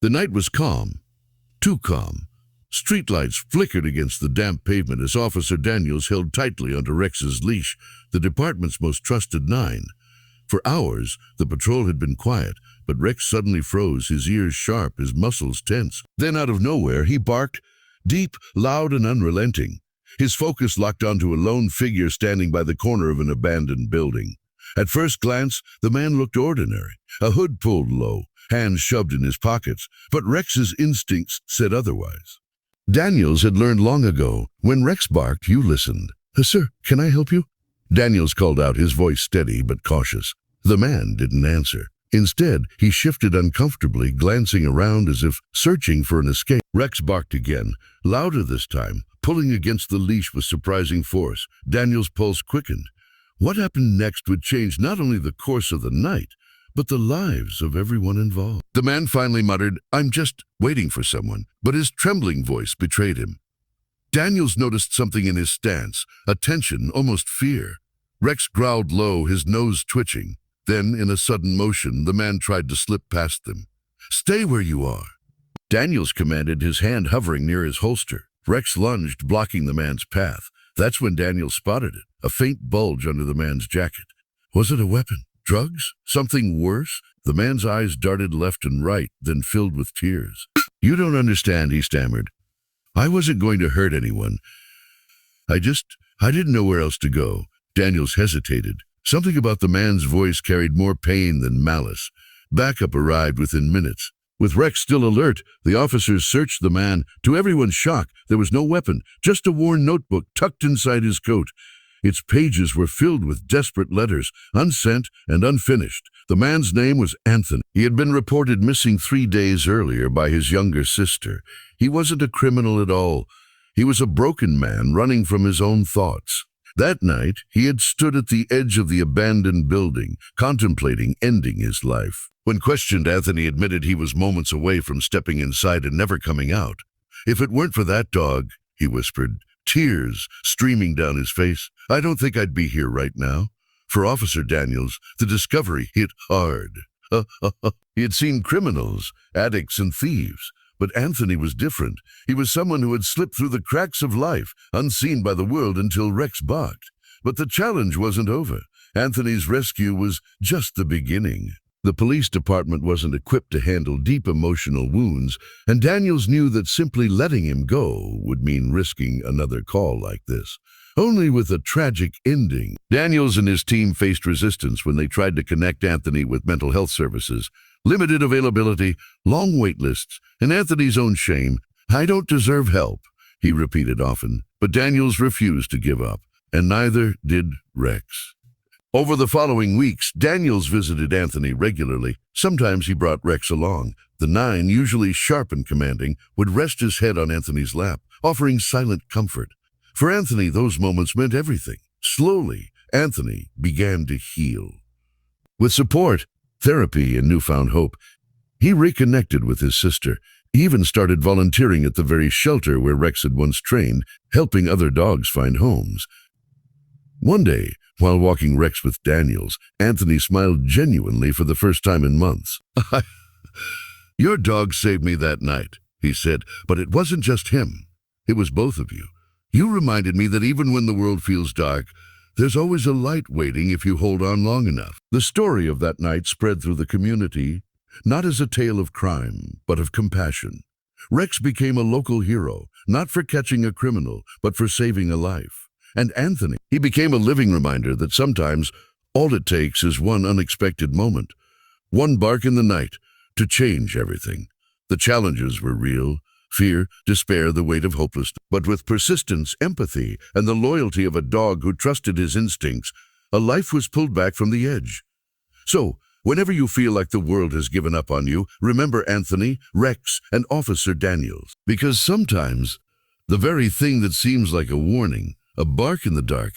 The night was calm, too calm. Streetlights flickered against the damp pavement as Officer Daniels held tightly onto Rex's leash, the department's most trusted 9. For hours, the patrol had been quiet, but Rex suddenly froze, his ears sharp, his muscles tense. Then out of nowhere, he barked, deep, loud, and unrelenting. His focus locked onto a lone figure standing by the corner of an abandoned building. At first glance, the man looked ordinary, a hood pulled low, hands shoved in his pockets, but Rex's instincts said otherwise. Daniels had learned long ago, when Rex barked, you listened. Sir, can I help you? Daniels called out, his voice steady but cautious. The man didn't answer. Instead, he shifted uncomfortably, glancing around as if searching for an escape. Rex barked again, louder this time, pulling against the leash with surprising force. Daniels' pulse quickened. What happened next would change not only the course of the night, but the lives of everyone involved. The man finally muttered, I'm just waiting for someone, but his trembling voice betrayed him. Daniels noticed something in his stance, a tension, almost fear. Rex growled low, his nose twitching. Then, in a sudden motion, the man tried to slip past them. Stay where you are. Daniels commanded, his hand hovering near his holster. Rex lunged, blocking the man's path. That's when Daniels spotted it, a faint bulge under the man's jacket. Was it a weapon? Drugs? Something worse? The man's eyes darted left and right, then filled with tears. You don't understand, he stammered. I wasn't going to hurt anyone. I didn't know where else to go. Daniels hesitated. Something about the man's voice carried more pain than malice. Backup arrived within minutes. With Rex still alert, the officers searched the man. To everyone's shock, there was no weapon, just a worn notebook tucked inside his coat. Its pages were filled with desperate letters, unsent and unfinished. The man's name was Anthony. He had been reported missing 3 days earlier by his younger sister. He wasn't a criminal at all. He was a broken man running from his own thoughts. That night, he had stood at the edge of the abandoned building, contemplating ending his life. When questioned, Anthony admitted he was moments away from stepping inside and never coming out. If it weren't for that dog, he whispered, tears streaming down his face, I don't think I'd be here right now. For Officer Daniels, the discovery hit hard. He had seen criminals, addicts, and thieves. But Anthony was different. He was someone who had slipped through the cracks of life, unseen by the world until Rex barked. But the challenge wasn't over. Anthony's rescue was just the beginning. The police department wasn't equipped to handle deep emotional wounds, and Daniels knew that simply letting him go would mean risking another call like this. Only with a tragic ending. Daniels and his team faced resistance when they tried to connect Anthony with mental health services. Limited availability, long wait lists, and Anthony's own shame. I don't deserve help, he repeated often. But Daniels refused to give up, and neither did Rex. Over the following weeks, Daniels visited Anthony regularly. Sometimes he brought Rex along. The 9, usually sharp and commanding, would rest his head on Anthony's lap, offering silent comfort. For Anthony, those moments meant everything. Slowly, Anthony began to heal. With support, therapy, and newfound hope, he reconnected with his sister. He even started volunteering at the very shelter where Rex had once trained, helping other dogs find homes. One day, while walking Rex with Daniels, Anthony smiled genuinely for the first time in months. Your dog saved me that night, he said, but it wasn't just him. It was both of you. You reminded me that even when the world feels dark, there's always a light waiting if you hold on long enough. The story of that night spread through the community, not as a tale of crime, but of compassion. Rex became a local hero, not for catching a criminal, but for saving a life. And Anthony, he became a living reminder that sometimes all it takes is one unexpected moment, one bark in the night, to change everything. The challenges were real. Fear, despair, the weight of hopelessness. But with persistence, empathy, and the loyalty of a dog who trusted his instincts, a life was pulled back from the edge. So, whenever you feel like the world has given up on you, remember Anthony, Rex, and Officer Daniels. Because sometimes, the very thing that seems like a warning, a bark in the dark,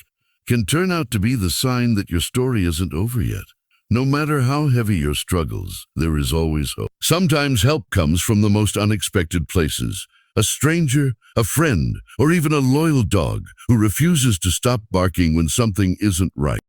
can turn out to be the sign that your story isn't over yet. No matter how heavy your struggles, there is always hope. Sometimes help comes from the most unexpected places. A stranger, a friend, or even a loyal dog who refuses to stop barking when something isn't right.